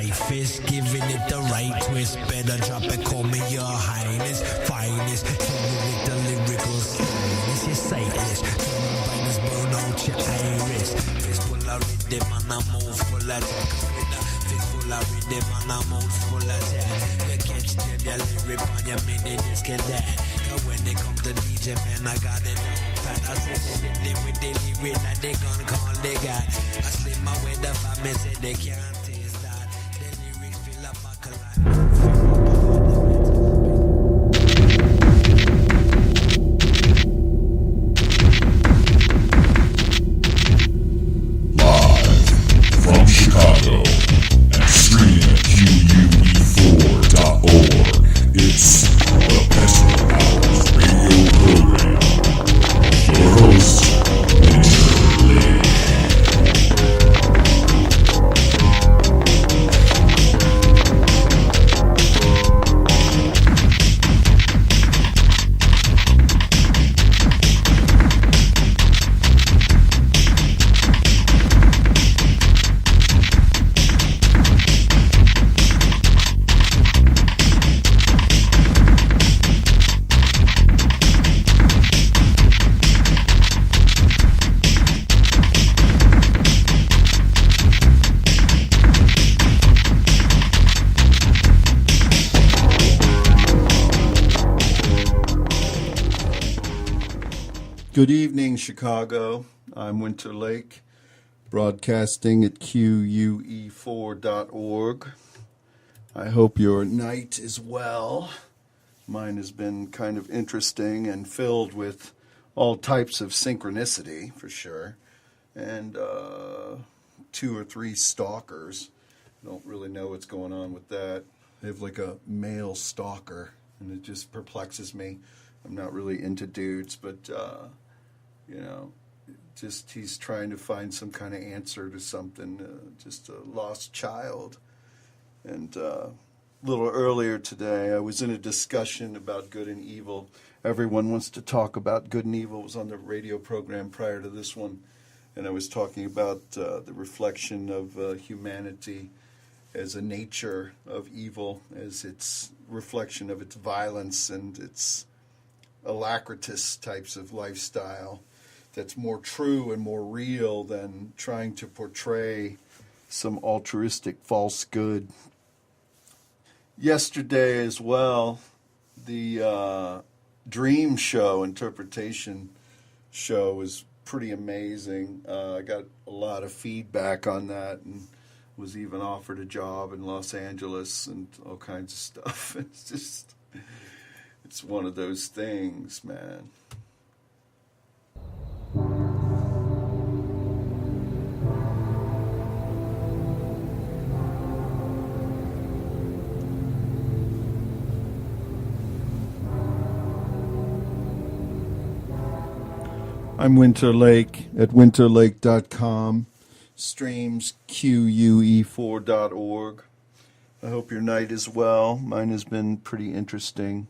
life is giving it the right twist. Better drop it, call me your highness, finest. Kill you with the lyrical slyness. You're sightless, turn brightness, burn out your iris. Fist full of rhythm and I move full of tech. Fist full of rhythm and I move full of tech. You can't steal your lyric on your mini disc and that. Cause when they come to DJ, man, I got it down pat. I said they with the lyric that they gon' call they got. I slip my way the vibe and say they can't taste that. The lyrics fill up my from Chicago and stream at QUE4.org. It's the Pentacle-Hours radio program. Your host, Laake. Good evening, Chicago. I'm Winter Laake, broadcasting at QUE4.org. I hope your night is well. Mine has been kind of interesting and filled with all types of synchronicity, for sure. And 2 or 3 stalkers. I don't really know what's going on with that. I have like a male stalker, and it just perplexes me. I'm not really into dudes, but just he's trying to find some kind of answer to something, just a lost child. And a little earlier today, I was in a discussion about good and evil. Everyone wants to talk about good and evil. It was on the radio program prior to this one, and I was talking about the reflection of humanity as a nature of evil, as its reflection of its violence and its alacritous types of lifestyle that's more true and more real than trying to portray some altruistic false good. Yesterday as well, the dream show, interpretation show, was pretty amazing. I got a lot of feedback on that and was even offered a job in Los Angeles and all kinds of stuff. It's one of those things, man. I'm Winter Laake at winterlake.com, streams QUE4.org. I hope your night is well. Mine has been pretty interesting.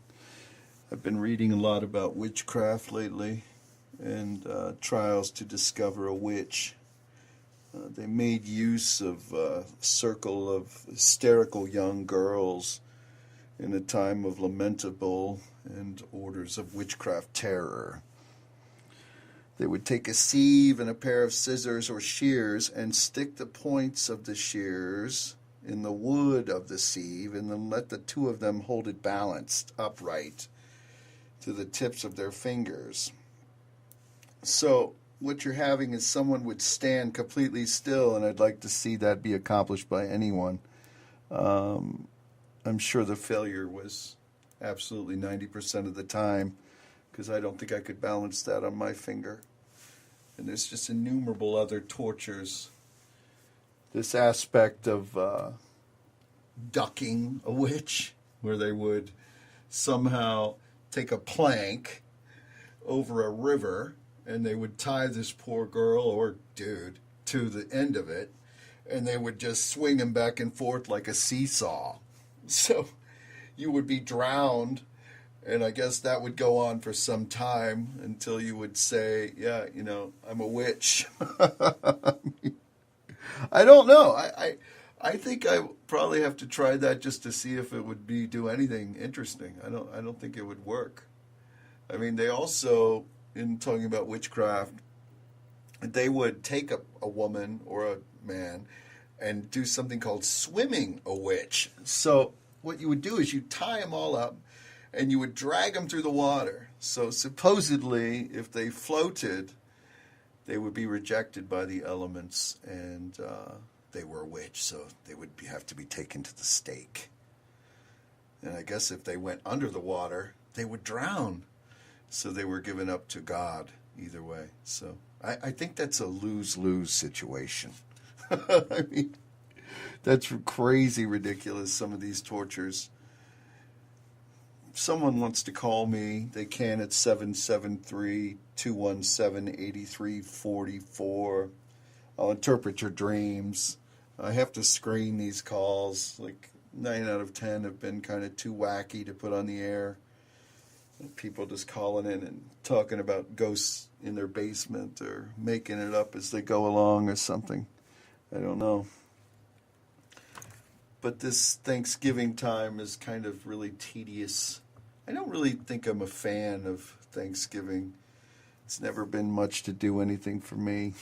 I've been reading a lot about witchcraft lately and trials to discover a witch. They made use of a circle of hysterical young girls in a time of lamentable and orders of witchcraft terror. They would take a sieve and a pair of scissors or shears and stick the points of the shears in the wood of the sieve and then let the two of them hold it balanced upright to the tips of their fingers. So what you're having is someone would stand completely still, and I'd like to see that be accomplished by anyone. I'm sure the failure was absolutely 90% of the time, because I don't think I could balance that on my finger. And there's just innumerable other tortures. This aspect of ducking a witch, where they would somehow take a plank over a river, and they would tie this poor girl or dude to the end of it, and they would just swing him back and forth like a seesaw. So you would be drowned. And I guess that would go on for some time until you would say, yeah, I'm a witch. I don't know. I think I probably have to try that just to see if it would do anything interesting. I don't think it would work. I mean, they also, in talking about witchcraft, they would take a woman or a man and do something called swimming a witch. So what you would do is you tie them all up and you would drag them through the water. So supposedly, if they floated, they would be rejected by the elements, and they were a witch, so they would have to be taken to the stake. And I guess if they went under the water, they would drown. So they were given up to God either way. So I think that's a lose-lose situation. I mean, that's crazy ridiculous, some of these tortures. If someone wants to call me, they can at 773-217-8344. I'll interpret your dreams. I have to screen these calls. Like 9 out of 10 have been kind of too wacky to put on the air. People just calling in and talking about ghosts in their basement or making it up as they go along or something. I don't know. But this Thanksgiving time is kind of really tedious. I don't really think I'm a fan of Thanksgiving. It's never been much to do anything for me.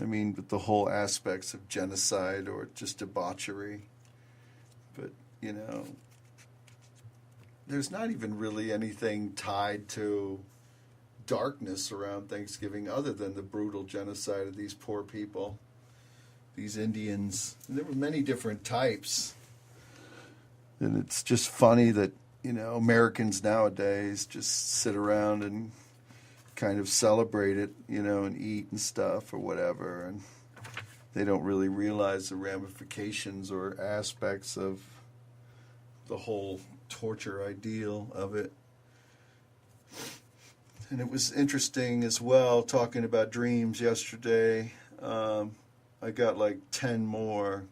I mean, with the whole aspects of genocide or just debauchery. But, you know, there's not even really anything tied to darkness around Thanksgiving other than the brutal genocide of these poor people, these Indians. And there were many different types. And it's just funny that, you know, Americans nowadays just sit around and kind of celebrate it, you know, and eat and stuff or whatever. And they don't really realize the ramifications or aspects of the whole torture ideal of it. And it was interesting as well, talking about dreams yesterday. I got like 10 more.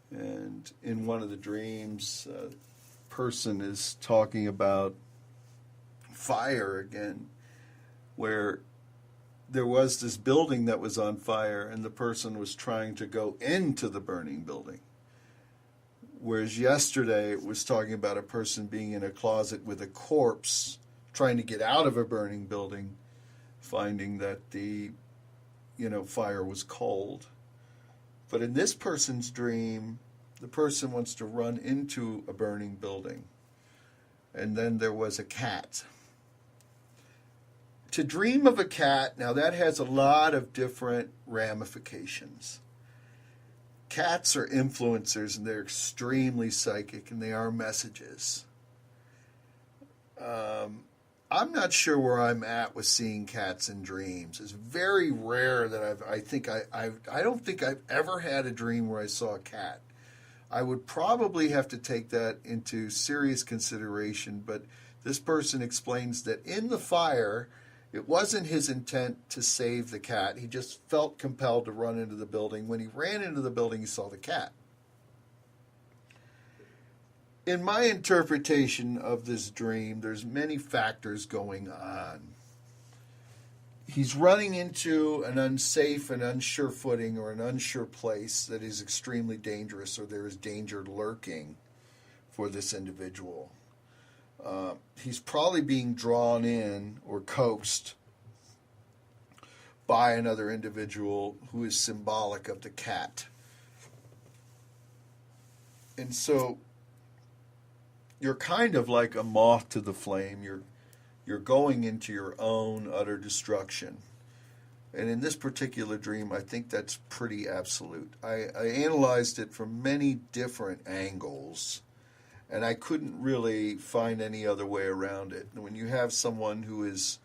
And in one of the dreams, a person is talking about fire again, where there was this building that was on fire and the person was trying to go into the burning building. Whereas yesterday it was talking about a person being in a closet with a corpse trying to get out of a burning building, finding that the, you know, fire was cold. But in this person's dream, the person wants to run into a burning building. And then there was a cat. To dream of a cat, now that has a lot of different ramifications. Cats are influencers and they're extremely psychic and they are messages. I'm not sure where I'm at with seeing cats in dreams. It's very rare that I don't think I've ever had a dream where I saw a cat. I would probably have to take that into serious consideration, but this person explains that in the fire, it wasn't his intent to save the cat. He just felt compelled to run into the building. When he ran into the building, he saw the cat. In my interpretation of this dream, there's many factors going on. He's running into an unsafe and unsure footing or an unsure place that is extremely dangerous, or there is danger lurking for this individual. He's probably being drawn in or coaxed by another individual who is symbolic of the cat. And so you're kind of like a moth to the flame. You're going into your own utter destruction. And in this particular dream, I think that's pretty absolute. I analyzed it from many different angles, and I couldn't really find any other way around it. And when you have someone who is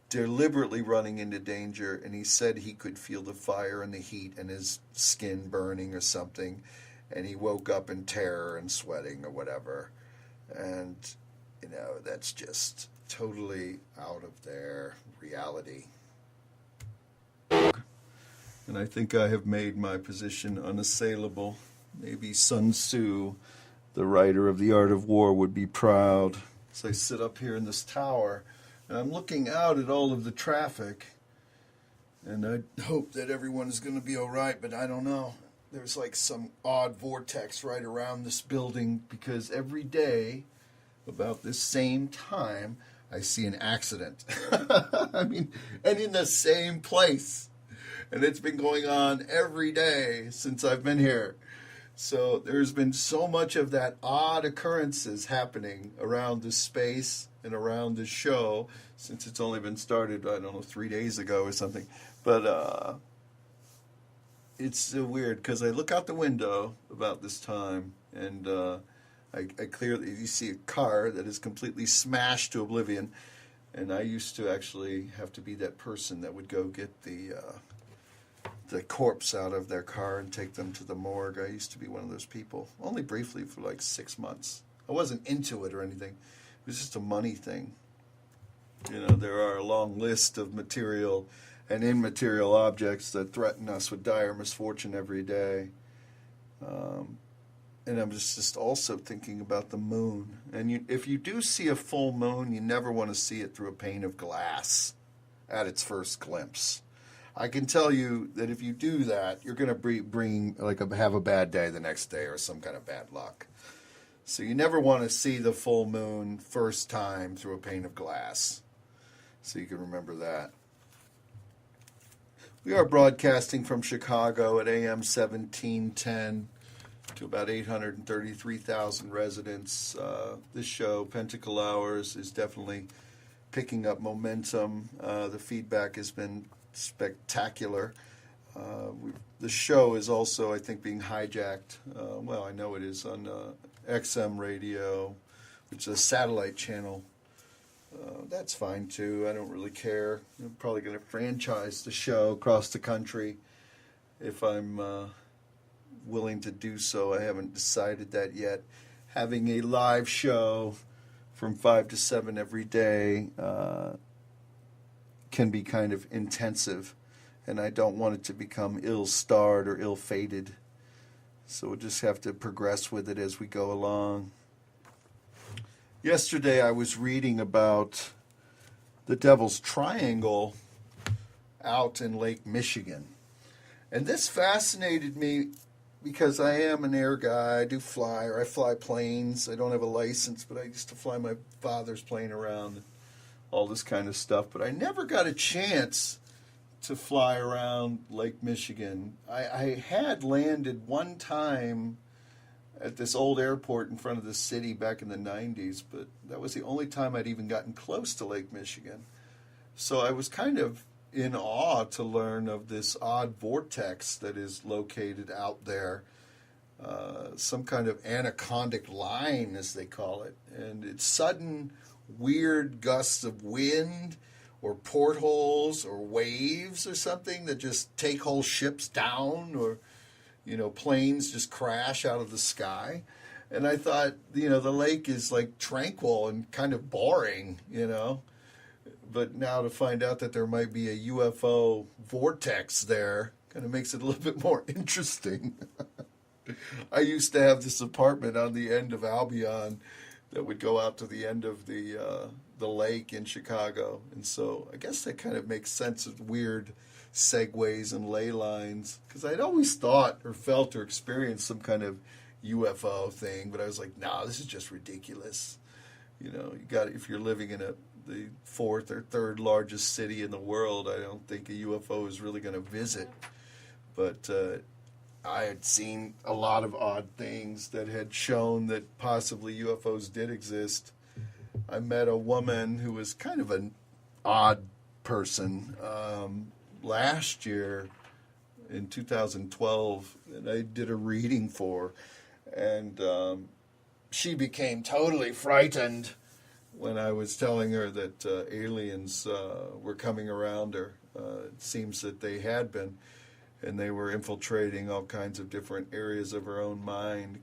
deliberately running into danger, and he said he could feel the fire and the heat and his skin burning or something, and he woke up in terror and sweating or whatever. And, you know, that's just totally out of their reality. And I think I have made my position unassailable. Maybe Sun Tzu, the writer of The Art of War, would be proud. So I sit up here in this tower, and I'm looking out at all of the traffic, and I hope that everyone is going to be all right, but I don't know. there's like some odd vortex right around this building because every day, about this same time, I see an accident. I mean, and in the same place. And it's been going on every day since I've been here. So there's been so much of that odd occurrences happening around this space and around this show since it's only been started, I don't know, 3 days ago or something. But it's so weird because I look out the window about this time and I clearly, you see a car that is completely smashed to oblivion. And I used to actually have to be that person that would go get the corpse out of their car and take them to the morgue. I used to be one of those people, only briefly for like 6 months. I wasn't into it or anything. It was just a money thing. You know, there are a long list of material and immaterial objects that threaten us with dire misfortune every day. And I'm just also thinking about the moon. And if you do see a full moon, you never want to see it through a pane of glass at its first glimpse. I can tell you that if you do that, you're going to have a bad day the next day or some kind of bad luck. So you never want to see the full moon first time through a pane of glass. So you can remember that. We are broadcasting from Chicago at AM 1710 to about 833,000 residents. This show, Pentacle-Hours, is definitely picking up momentum. The feedback has been spectacular. The show is also, I think, being hijacked. Well, I know it is on XM radio, which is a satellite channel. That's fine too. I don't really care. I'm probably going to franchise the show across the country if I'm willing to do so. I haven't decided that yet. Having a live show from 5 to 7 every day can be kind of intensive, and I don't want it to become ill-starred or ill-fated. So we'll just have to progress with it as we go along. Yesterday I was reading about the Devil's Triangle out in Lake Michigan. And this fascinated me because I am an air guy. I fly planes. I don't have a license, but I used to fly my father's plane around, all this kind of stuff. But I never got a chance to fly around Lake Michigan. I had landed one time at this old airport in front of the city back in the 90s, but that was the only time I'd even gotten close to Lake Michigan. So I was kind of in awe to learn of this odd vortex that is located out there, some kind of anacondic line, as they call it. And it's sudden, weird gusts of wind or portholes or waves or something that just take whole ships down, or planes just crash out of the sky. And I thought, the lake is like tranquil and kind of boring, But now to find out that there might be a UFO vortex there kind of makes it a little bit more interesting. I used to have this apartment on the end of Albion that would go out to the end of the lake in Chicago. And so I guess that kind of makes sense of weird segues and ley lines, because I'd always thought or felt or experienced some kind of UFO thing, but I was like, nah, this is just ridiculous. If you're living in the fourth or third largest city in the world, I don't think a UFO is really going to visit. But I had seen a lot of odd things that had shown that possibly UFOs did exist. I met a woman who was kind of an odd person last year in 2012, and I did a reading for her, and she became totally frightened when I was telling her that aliens were coming around her. It seems that they had been, and they were infiltrating all kinds of different areas of her own mind,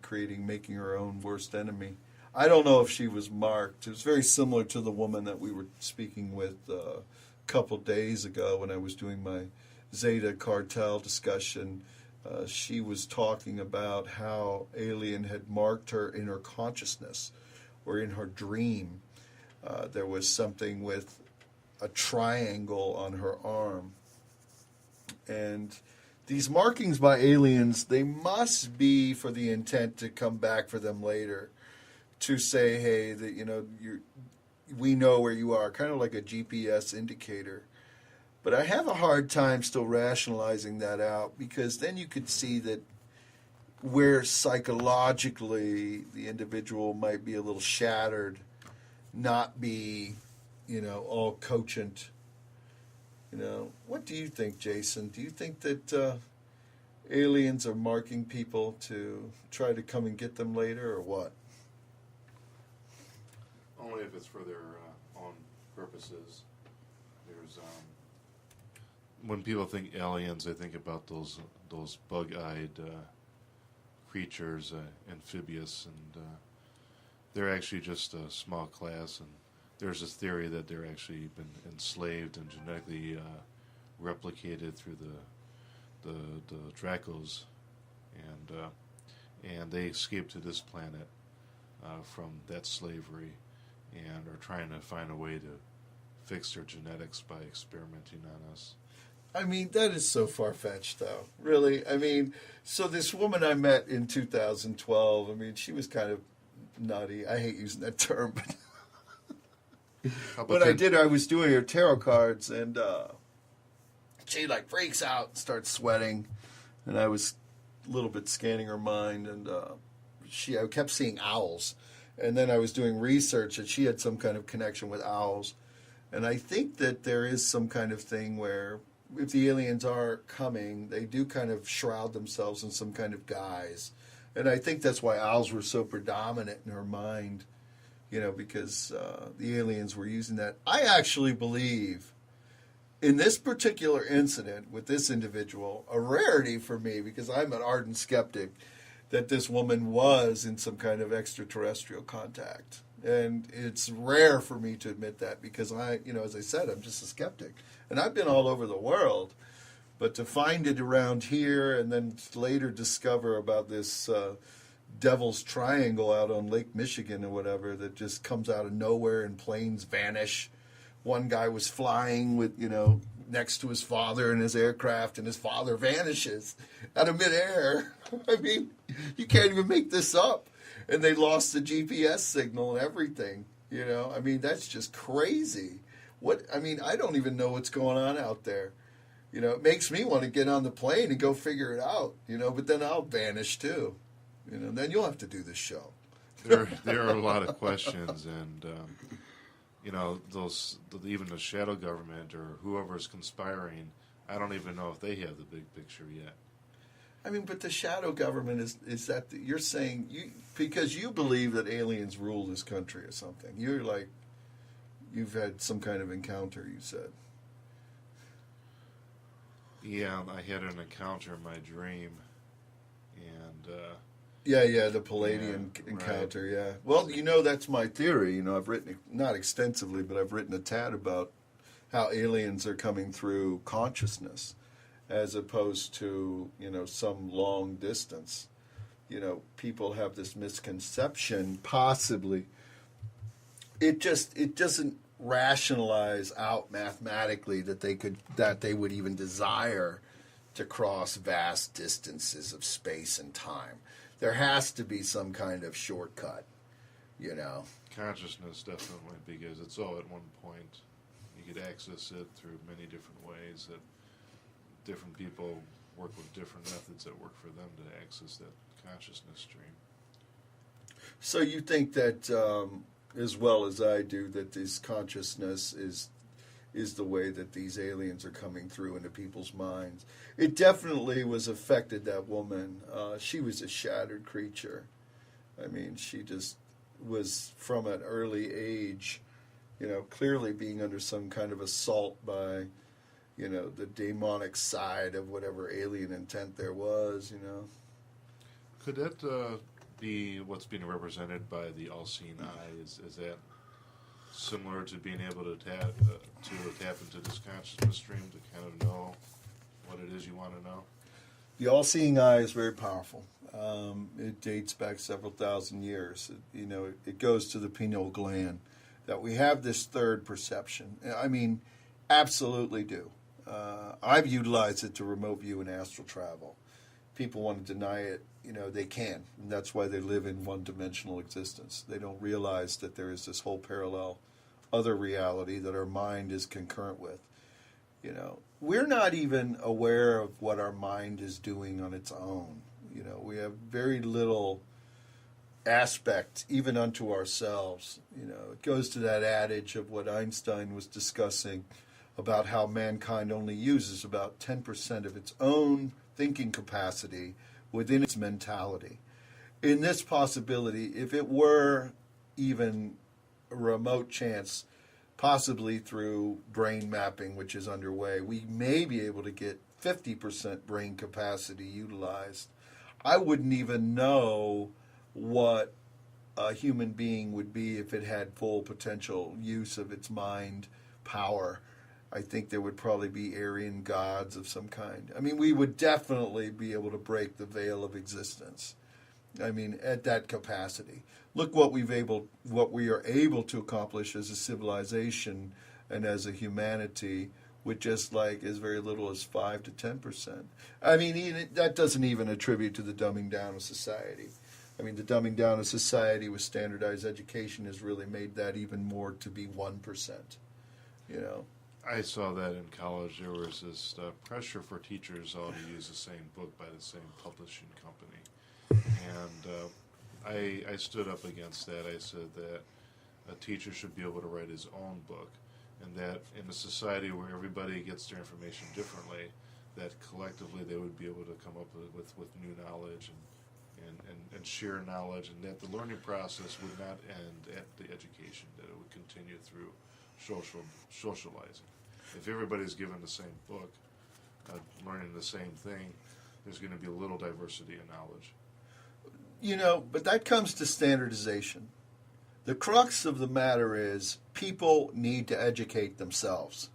making her own worst enemy. I don't know if she was marked. It was very similar to the woman that we were speaking with a couple days ago when I was doing my Zeta cartel discussion. She was talking about how alien had marked her in her consciousness or in her dream. There was something with a triangle on her arm. And these markings by aliens, they must be for the intent to come back for them later, to say, hey, that we know where you are, kind of like a GPS indicator. But I have a hard time still rationalizing that out, because then you could see that where psychologically the individual might be a little shattered, not be, all cogent. What do you think, Jason? Do you think that aliens are marking people to try to come and get them later, or what? Only if it's for their own purposes. There's when people think aliens, they think about those bug-eyed creatures, amphibious, and they're actually just a small class. And there's this theory that they're actually been enslaved and genetically replicated through the Dracos, and they escaped to this planet from that slavery, and are trying to find a way to fix their genetics by experimenting on us. I mean, that is so far-fetched, though. Really. I mean, so this woman I met in 2012, I mean, she was kind of nutty. I hate using that term, but what I did, I was doing her tarot cards, and she, freaks out and starts sweating, and I was a little bit scanning her mind, and I kept seeing owls. And then I was doing research, and she had some kind of connection with owls. And I think that there is some kind of thing where if the aliens are coming, they do kind of shroud themselves in some kind of guise. And I think that's why owls were so predominant in her mind, because the aliens were using that. I actually believe in this particular incident with this individual, a rarity for me, because I'm an ardent skeptic, that this woman was in some kind of extraterrestrial contact. And it's rare for me to admit that, because as I said, I'm just a skeptic. And I've been all over the world. But to find it around here and then later discover about this Devil's Triangle out on Lake Michigan or whatever that just comes out of nowhere and planes vanish. One guy was flying with, next to his father in his aircraft, and his father vanishes out of midair. I mean, you can't even make this up. And they lost the GPS signal and everything. I mean, that's just crazy. I don't even know what's going on out there. It makes me want to get on the plane and go figure it out. But then I'll vanish too. Then you'll have to do this show. There are a lot of questions, and even the shadow government or whoever is conspiring, I don't even know if they have the big picture yet. I mean, but the shadow government is that you're saying because you believe that aliens rule this country or something. You've had some kind of encounter, you said. Yeah, I had an encounter in my dream, and the Palladian encounter. Right. Yeah. Well, that's my theory. I've written, not extensively, but I've written a tad about how aliens are coming through consciousness, as opposed to some long distance. People have this misconception, possibly. It doesn't rationalize out mathematically that they would even desire to cross vast distances of space and time. There has to be some kind of shortcut, Consciousness, definitely, because it's all at one point. You could access it through many different ways that different people work with different methods that work for them to access that consciousness stream. So you think that, as well as I do, that this consciousness is the way that these aliens are coming through into people's minds. It definitely was affected that woman. She was a shattered creature. I mean, she just was from an early age, clearly being under some kind of assault by, the demonic side of whatever alien intent there was, Could that be what's being represented by the all-seeing eye? Is that similar to being able to tap into this consciousness stream to kind of know what it is you want to know? The all-seeing eye is very powerful. It dates back several thousand years. It goes to the pineal gland, that we have this third perception. I mean, absolutely do. I've utilized it to remote view and astral travel. People want to deny it, they can. And that's why they live in one-dimensional existence. They don't realize that there is this whole parallel other reality that our mind is concurrent with. We're not even aware of what our mind is doing on its own. We have very little aspect even unto ourselves. It goes to that adage of what Einstein was discussing about how mankind only uses about 10% of its own thinking capacity within its mentality. In this possibility, if it were even a remote chance, possibly through brain mapping, which is underway, we may be able to get 50% brain capacity utilized. I wouldn't even know what a human being would be if it had full potential use of its mind power. I think there would probably be Aryan gods of some kind. I mean, we would definitely be able to break the veil of existence. I mean, at that capacity. Look what we are able to accomplish as a civilization and as a humanity with just like as very little as 5 to 10%. I mean, that doesn't even attribute to the dumbing down of society. I mean, the dumbing down of society with standardized education has really made that even more to be 1%. I saw that in college. There was this pressure for teachers all to use the same book by the same publishing company. And I stood up against that. I said that a teacher should be able to write his own book, and that in a society where everybody gets their information differently, that collectively they would be able to come up with new knowledge and share knowledge, and that the learning process would not end at the education, that it would continue through socializing. If everybody's given the same book, learning the same thing, there's going to be a little diversity in knowledge. But that comes to standardization. The crux of the matter is people need to educate themselves.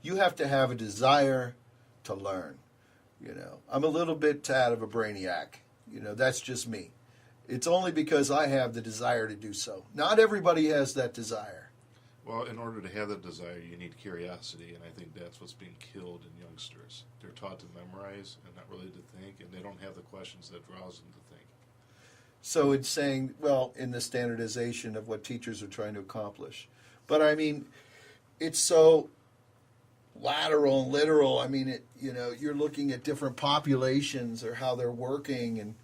You have to have a desire to learn. I'm a little bit tad of a brainiac. That's just me. It's only because I have the desire to do so. Not everybody has that desire. Well, in order to have that desire, you need curiosity, and I think that's what's being killed in youngsters. They're taught to memorize and not really to think, and they don't have the questions that draws them to think. So it's saying, well, in the standardization of what teachers are trying to accomplish. But I mean, it's so lateral and literal. I mean, you're looking at different populations or how they're working, and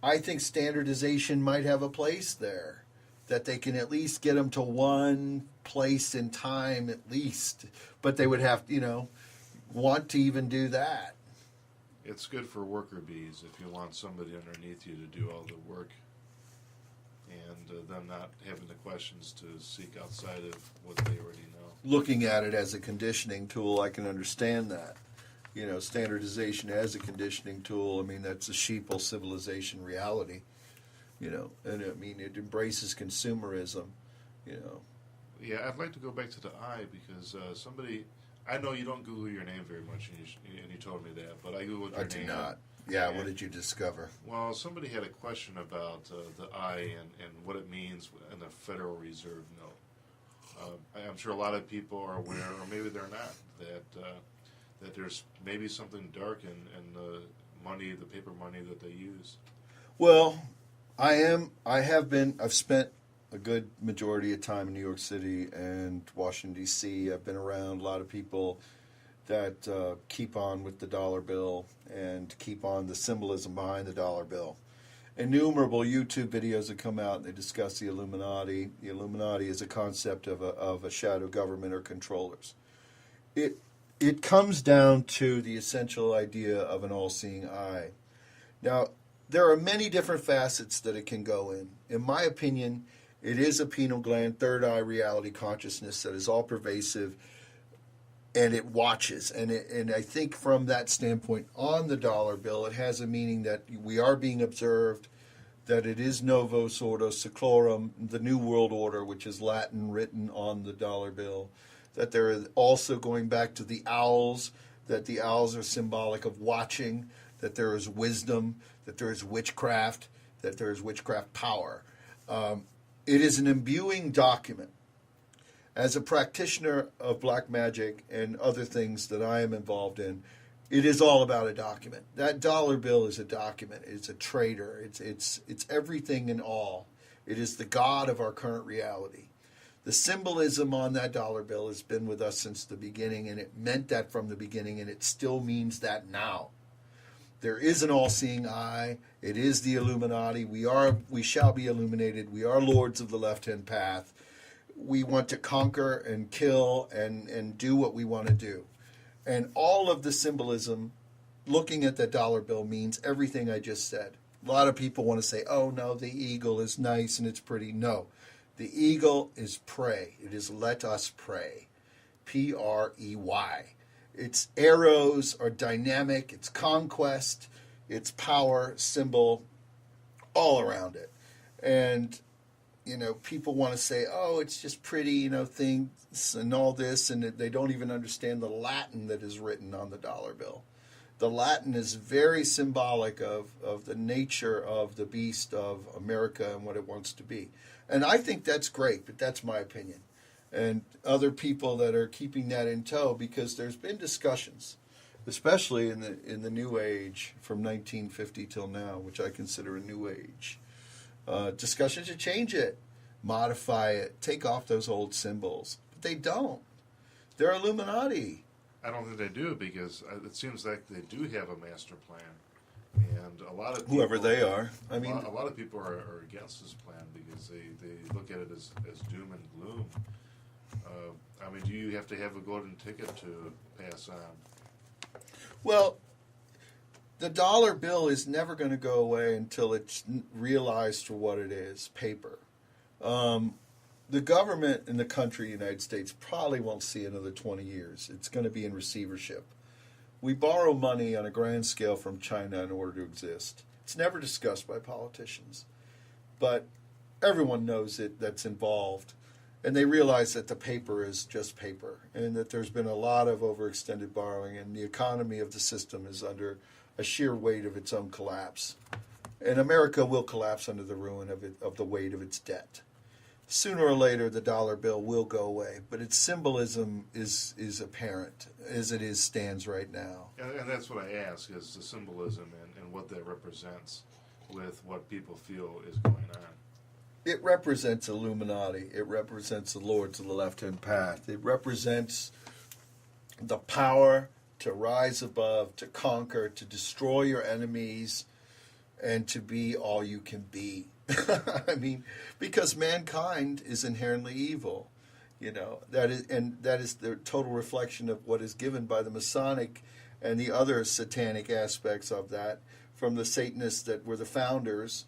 I think standardization might have a place there, that they can at least get them to one place in time at least, but they would have, want to even do that. It's good for worker bees if you want somebody underneath you to do all the work, and them not having the questions to seek outside of what they already know. Looking at it as a conditioning tool, I can understand that. Standardization as a conditioning tool, I mean, that's a sheeple civilization reality. And I mean, it embraces consumerism, Yeah, I'd like to go back to the eye because somebody, I know you don't Google your name very much, and you told me that, but I Googled your name. I do not. Yeah, what did you discover? Well, somebody had a question about the eye and what it means in the Federal Reserve note. I'm sure a lot of people are aware, or maybe they're not, that there's maybe something dark in the money, the paper money that they use. Well, I've spent a good majority of time in New York City and Washington, D.C. I've been around a lot of people that keep on with the dollar bill and keep on the symbolism behind the dollar bill. Innumerable YouTube videos have come out and they discuss the Illuminati. The Illuminati is a concept of a shadow government or controllers. It comes down to the essential idea of an all-seeing eye. Now, there are many different facets that it can go in. In my opinion, it is a pineal gland, third eye reality consciousness that is all pervasive, and it watches. And I think from that standpoint, on the dollar bill, it has a meaning that we are being observed, that it is Novus Ordo Seclorum, the New World Order, which is Latin written on the dollar bill, that there is also going back to the owls, that the owls are symbolic of watching, that there is wisdom, that there is witchcraft, that there is witchcraft power. It is an imbuing document. As a practitioner of black magic and other things that I am involved in, it is all about a document. That dollar bill is a document. It's a trader. It's everything and all. It is the God of our current reality. The symbolism on that dollar bill has been with us since the beginning, and it meant that from the beginning, and it still means that now. There is an all-seeing eye. It is the Illuminati. We shall be illuminated. We are lords of the left-hand path. We want to conquer and kill and do what we want to do. And all of the symbolism, looking at the dollar bill, means everything I just said. A lot of people want to say, oh, no, the eagle is nice and it's pretty. No, the eagle is pray. It is let us pray. P-R-E-Y. Its arrows are dynamic. It's conquest. It's power, symbol, all around it. And, you know, people want to say, oh, it's just pretty, you know, things and all this. And they don't even understand the Latin that is written on the dollar bill. The Latin is very symbolic of the nature of the beast of America and what it wants to be. And I think that's great, but that's my opinion. And other people that are keeping that in tow, because there's been discussions, especially in the New Age from 1950 till now, which I consider a New Age. Discussions to change it, modify it, take off those old symbols. But they don't. They're Illuminati. I don't think they do, because it seems like they do have a master plan, and a lot of people, Whoever they are. I mean, a lot of people are against this plan because they look at it as doom and gloom. I mean, do you have to have a golden ticket to pass on? well, the dollar bill is never going to go away until it's realized for what it is, paper. The government in the country, United States, probably won't see another 20 years. It's going to be in receivership. We borrow money on a grand scale from China in order to exist. It's never discussed by politicians. But everyone knows it that's involved. And they realize that the paper is just paper, and that there's been a lot of overextended borrowing, and the economy of the system is under a sheer weight of its own collapse. And America will collapse under the ruin of the weight of its debt. Sooner or later, the dollar bill will go away, but its symbolism is apparent as it stands right now. And that's what I ask, is the symbolism and what that represents with what people feel is going on. It represents Illuminati. It represents the lords of the left-hand path. It represents the power to rise above, to conquer, to destroy your enemies, and to be all you can be. I mean, because mankind is inherently evil, you know. That is the total reflection of what is given by the Masonic and the other satanic aspects of that from the Satanists that were the founders.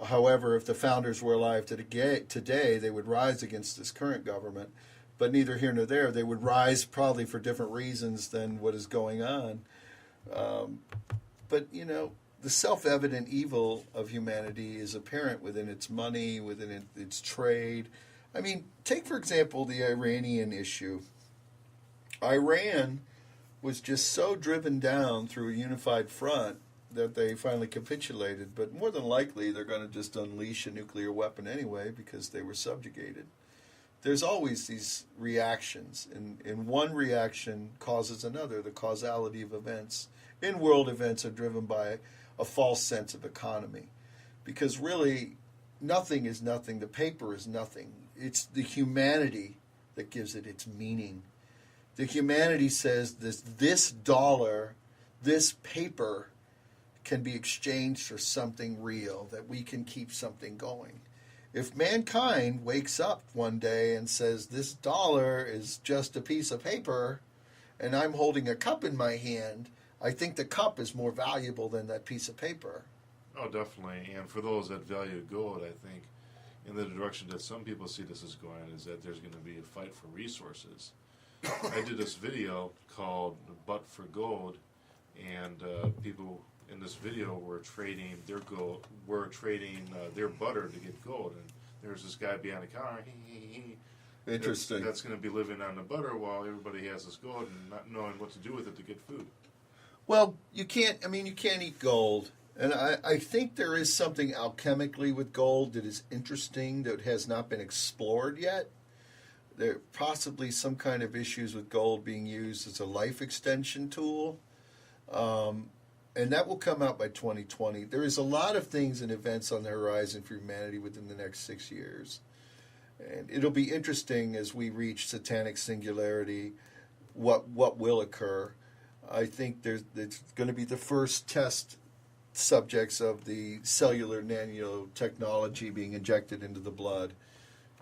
However, if the founders were alive today, they would rise against this current government. But neither here nor there. They would rise probably for different reasons than what is going on. But, you know, the self-evident evil of humanity is apparent within its money, within its trade. I mean, take, for example, the Iranian issue. Iran was just so driven down through a unified front that they finally capitulated. But more than likely, they're going to just unleash a nuclear weapon anyway because they were subjugated. There's always these reactions, and one reaction causes another. The causality of events in world events are driven by a false sense of economy, because really nothing is nothing. The paper is nothing. It's the humanity that gives it its meaning. The humanity says this dollar, this paper can be exchanged for something real, that we can keep something going. If mankind wakes up one day and says, this dollar is just a piece of paper and I'm holding a cup in my hand, I think the cup is more valuable than that piece of paper. Oh, definitely. And for those that value gold, I think in the direction that some people see this as going is that there's going to be a fight for resources. I did this video called But for Gold, and people in this video were trading their gold, their butter to get gold. And there's this guy behind the counter. Interesting. That's going to be living on the butter while everybody has this gold and not knowing what to do with it to get food. Well, you can't eat gold. And I think there is something alchemically with gold that is interesting that has not been explored yet. There possibly some kind of issues with gold being used as a life extension tool. And that will come out by 2020. There is a lot of things and events on the horizon for humanity within the next 6 years. And it'll be interesting as we reach satanic singularity, what will occur. I think it's going to be the first test subjects of the cellular nanotechnology being injected into the blood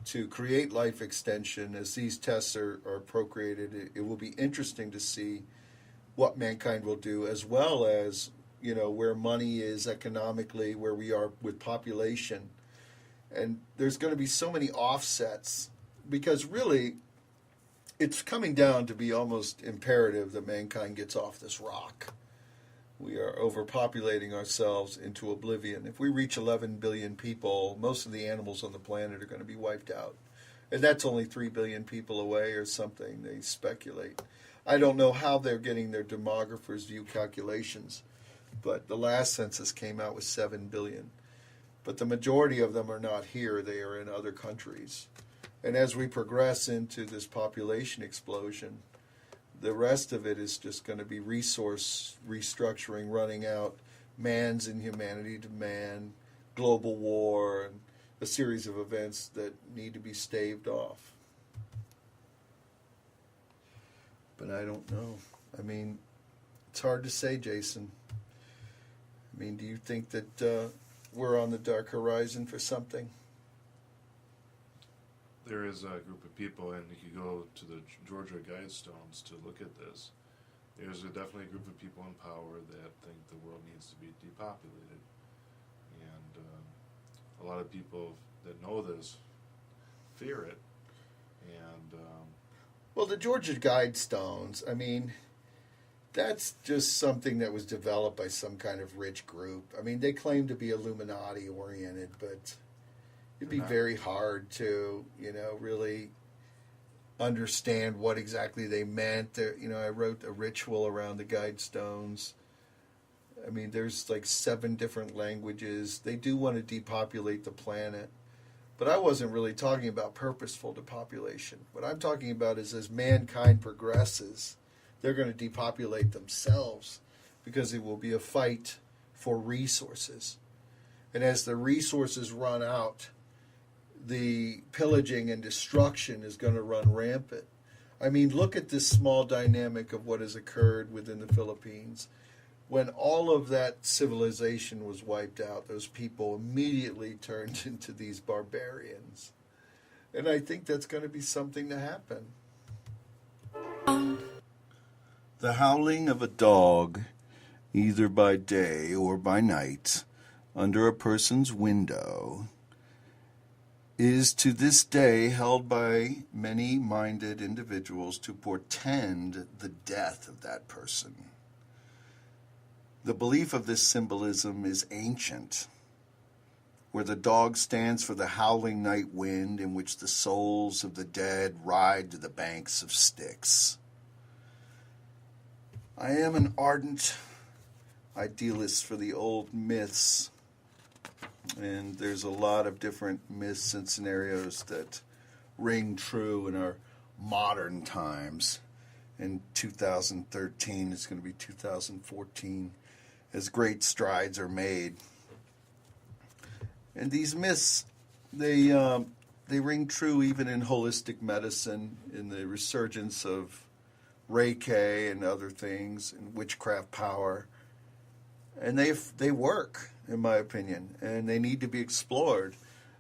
to create life extension. As these tests are procreated, it will be interesting to see what mankind will do, as well as, where money is economically, where we are with population. And there's going to be so many offsets, because really it's coming down to be almost imperative that mankind gets off this rock. We are overpopulating ourselves into oblivion. If we reach 11 billion people, most of the animals on the planet are going to be wiped out. And that's only 3 billion people away or something, they speculate. I don't know how they're getting their demographers' view calculations, but the last census came out with 7 billion. But the majority of them are not here, they are in other countries. And as we progress into this population explosion, the rest of it is just going to be resource restructuring, running out, man's inhumanity to man, global war, and a series of events that need to be staved off. But I don't know. I mean, it's hard to say, Jason. I mean, do you think that we're on the dark horizon for something? There is a group of people, and if you go to the Georgia Guidestones to look at this, there's definitely a group of people in power that think the world needs to be depopulated. And a lot of people that know this fear it. And well, the Georgia Guidestones, I mean, that's just something that was developed by some kind of rich group. I mean, they claim to be Illuminati oriented, but it'd be very hard to, really understand what exactly they meant. I wrote a ritual around the Guidestones. I mean, there's like 7 different languages. They do want to depopulate the planet. But I wasn't really talking about purposeful depopulation. What I'm talking about is as mankind progresses, they're going to depopulate themselves, because it will be a fight for resources. And as the resources run out, the pillaging and destruction is going to run rampant. I mean, look at this small dynamic of what has occurred within the Philippines. When all of that civilization was wiped out, those people immediately turned into these barbarians. And I think that's going to be something to happen. The howling of a dog, either by day or by night, under a person's window, is to this day held by many minded individuals to portend the death of that person. The belief of this symbolism is ancient, where the dog stands for the howling night wind in which the souls of the dead ride to the banks of Styx. I am an ardent idealist for the old myths, and there's a lot of different myths and scenarios that ring true in our modern times. In 2013, it's going to be 2014, as great strides are made. And these myths, they ring true even in holistic medicine, in the resurgence of Reiki and other things, and witchcraft power. And they work, in my opinion, and they need to be explored.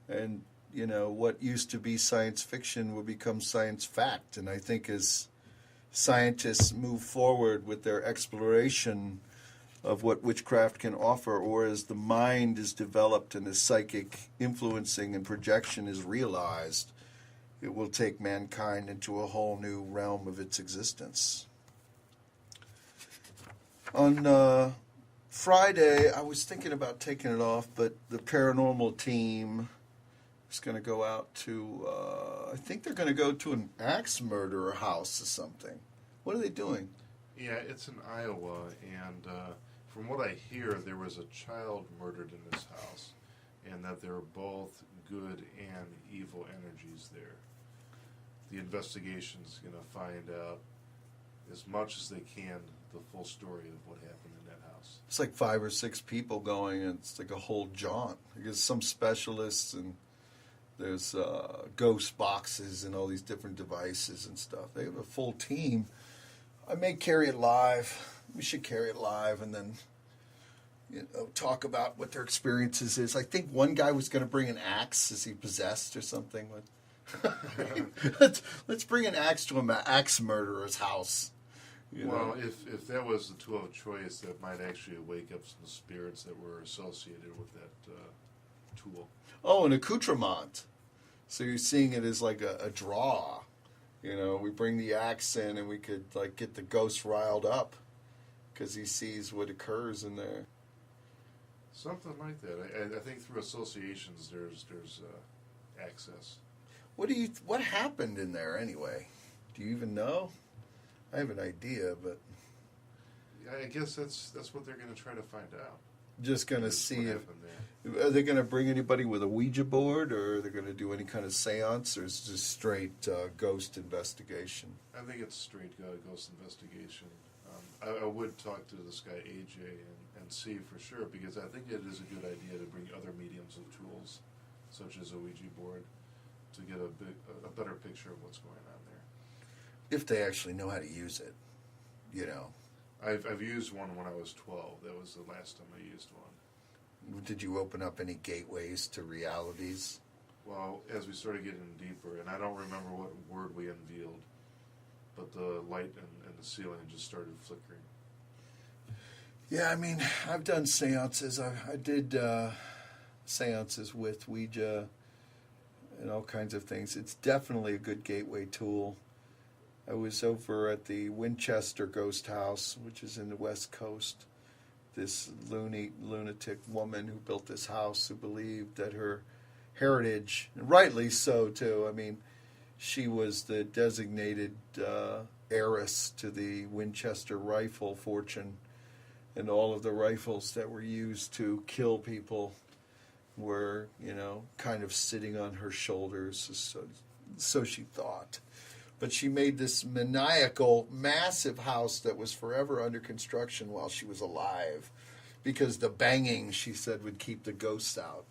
And, what used to be science fiction will become science fact. And I think as scientists move forward with their exploration of what witchcraft can offer, or as the mind is developed and the psychic influencing and projection is realized, it will take mankind into a whole new realm of its existence. On Friday, I was thinking about taking it off, but the paranormal team is going to go out to, I think they're going to go to an axe murderer house or something. What are they doing? Yeah, it's in Iowa, and from what I hear, there was a child murdered in this house, and that there were both good and evil energies there. the investigation's going to find out as much as they can the full story of what happened in that house. It's like 5 or 6 people going, and it's like a whole jaunt. There's some specialists, and there's ghost boxes and all these different devices and stuff. They have a full team. I may carry it live. We should carry it live and then talk about what their experiences is. I think one guy was going to bring an axe. Is he possessed or something? Let's bring an axe to an axe murderer's house. Well, if that was the tool of choice, that might actually wake up some spirits that were associated with that tool. Oh, an accoutrement. So you're seeing it as like a draw. We bring the axe in and we could like get the ghost riled up because he sees what occurs in there. Something like that. I think through associations, there's access. What happened in there anyway? Do you even know? I have an idea, but I guess that's what they're going to try to find out. Just going to see if there. Are they going to bring anybody with a Ouija board, or are they going to do any kind of seance, or is it just straight ghost investigation? I think it's straight ghost investigation. I would talk to this guy AJ and see for sure, because I think it is a good idea to bring other mediums of tools, such as a Ouija board, to get a better picture of what's going on there. If they actually know how to use it, I've used one when I was 12. That was the last time I used one. Did you open up any gateways to realities? Well, as we started getting deeper, and I don't remember what word we unveiled, but the light and the ceiling just started flickering. Yeah, I mean, I've done seances. I did seances with Ouija and all kinds of things. It's definitely a good gateway tool. I was over at the Winchester Ghost House, which is in the West Coast. This lunatic woman who built this house, who believed that her heritage, and rightly so too, I mean, she was the designated heiress to the Winchester rifle fortune, and all of the rifles that were used to kill people were, kind of sitting on her shoulders, so she thought. But she made this maniacal, massive house that was forever under construction while she was alive, because the banging, she said, would keep the ghosts out.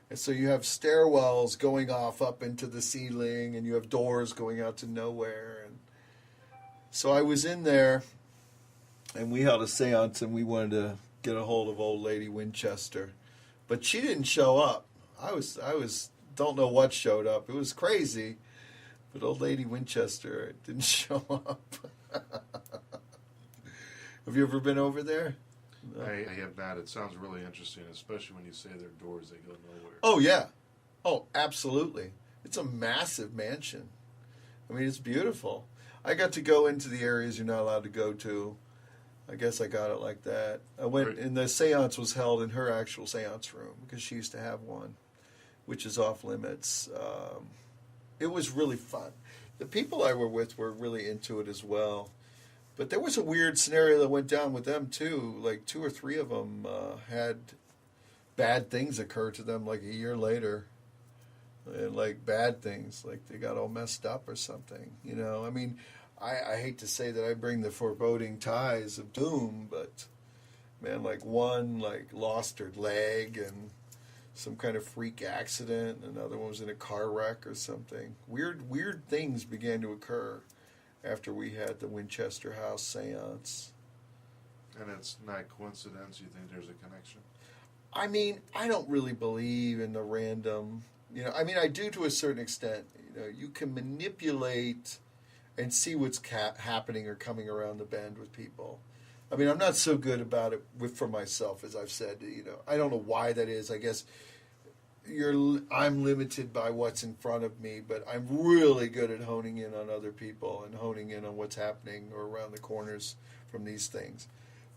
And so you have stairwells going off up into the ceiling, and you have doors going out to nowhere. And so I was in there, and we held a seance, and we wanted to get a hold of old lady Winchester. But she didn't show up. I don't know what showed up. It was crazy. But old lady Winchester didn't show up. Have you ever been over there? No. I have not. It sounds really interesting, especially when you say there are doors that go nowhere. Oh, yeah. Oh, absolutely. It's a massive mansion. I mean, it's beautiful. I got to go into the areas you're not allowed to go to. I guess I got it like that. I went, and the seance was held in her actual seance room, because she used to have one, which is off limits. It was really fun. The people I were with were really into it as well. But there was a weird scenario that went down with them, too. Like 2 or 3 of them had bad things occur to them like a year later. And like bad things, like they got all messed up or something. I mean, I hate to say that I bring the foreboding ties of doom, but man, like one lost her leg and some kind of freak accident. Another one was in a car wreck or something. Weird things began to occur after we had the Winchester House seance. And it's not coincidence? You think there's a connection? I mean, I don't really believe in the random. I mean, I do to a certain extent. You can manipulate and see what's happening or coming around the bend with people. I mean, I'm not so good about it for myself, as I've said. I don't know why that is. I guess I'm limited by what's in front of me, but I'm really good at honing in on other people and honing in on what's happening or around the corners from these things.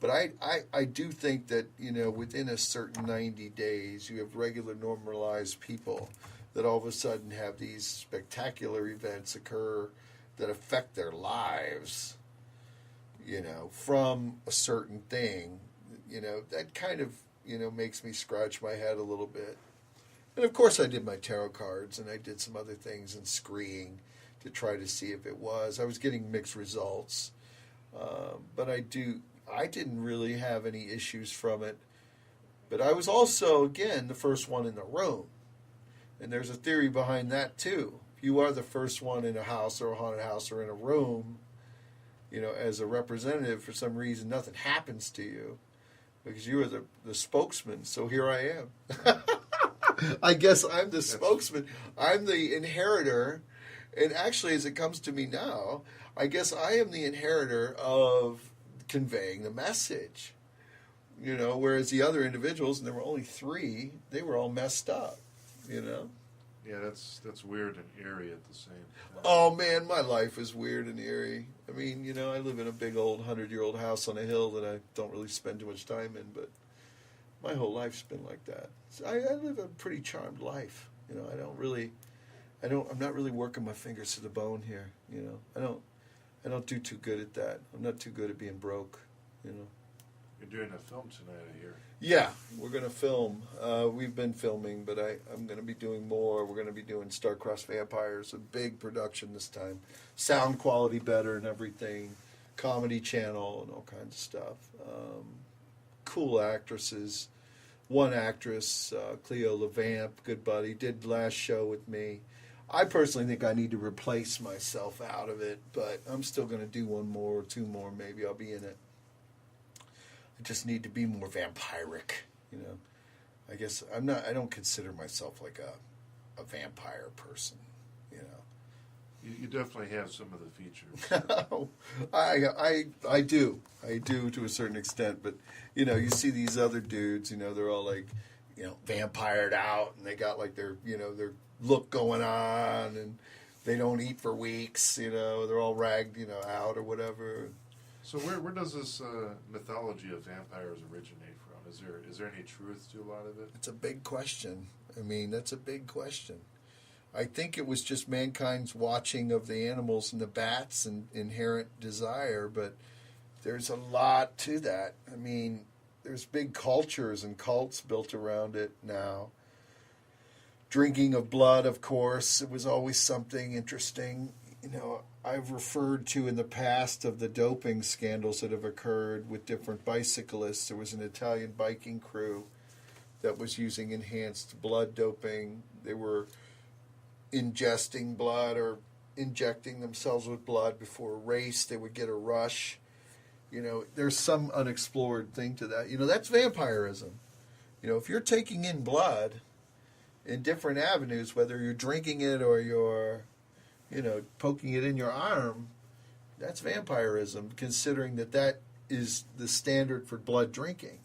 But I do think that, within a certain 90 days, you have regular normalized people that all of a sudden have these spectacular events occur that affect their lives, from a certain thing. That kind of, makes me scratch my head a little bit. And of course I did my tarot cards, and I did some other things and screeing to try to see if it was. I was getting mixed results, but I didn't really have any issues from it. But I was also, again, the first one in the room. And there's a theory behind that, too. If you are the first one in a house or a haunted house or in a room, as a representative, for some reason, nothing happens to you because you are the spokesman. So here I am. I guess I'm the spokesman. I'm the inheritor. And actually, as it comes to me now, I guess I am the inheritor of conveying the message. Whereas the other individuals, and there were only 3, they were all messed up, Yeah, that's weird and eerie at the same time. Oh, man, my life is weird and eerie. I mean, I live in a big old 100-year-old house on a hill that I don't really spend too much time in, but my whole life's been like that. So I live a pretty charmed life. I'm not really working my fingers to the bone here, I don't do too good at that. I'm not too good at being broke, You're doing a film tonight, I hear. Yeah, we're going to film. We've been filming, but I'm going to be doing more. We're going to be doing Star-Crossed Vampires, a big production this time. Sound quality better and everything. Comedy channel and all kinds of stuff. Cool actresses. One actress, Cleo LeVamp, good buddy, did last show with me. I personally think I need to replace myself out of it, but I'm still going to do 1 more or 2 more. Maybe I'll be in it. I just need to be more vampiric, I guess I don't consider myself like a vampire person, You definitely have some of the features. I do to a certain extent, but you see these other dudes, they're all like, vampired out, and they got like their look going on, and they don't eat for weeks, they're all ragged, out or whatever. So where does this mythology of vampires originate from? Is there any truth to a lot of it? It's a big question. I mean, that's a big question. I think it was just mankind's watching of the animals and the bats and inherent desire, but there's a lot to that. I mean, there's big cultures and cults built around it now. Drinking of blood, of course, it was always something interesting. I've referred to in the past of the doping scandals that have occurred with different bicyclists. There was an Italian biking crew that was using enhanced blood doping. They were ingesting blood or injecting themselves with blood before a race. They would get a rush. There's some unexplored thing to that. That's vampirism. If you're taking in blood in different avenues, whether you're drinking it or you're poking it in your arm, that's vampirism, considering that is the standard for blood drinking.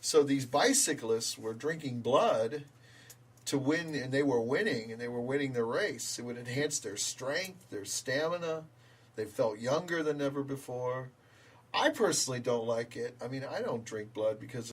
So these bicyclists were drinking blood to win, and they were winning the race. It would enhance their strength, their stamina. They felt younger than ever before. I personally don't like it. I mean, I don't drink blood because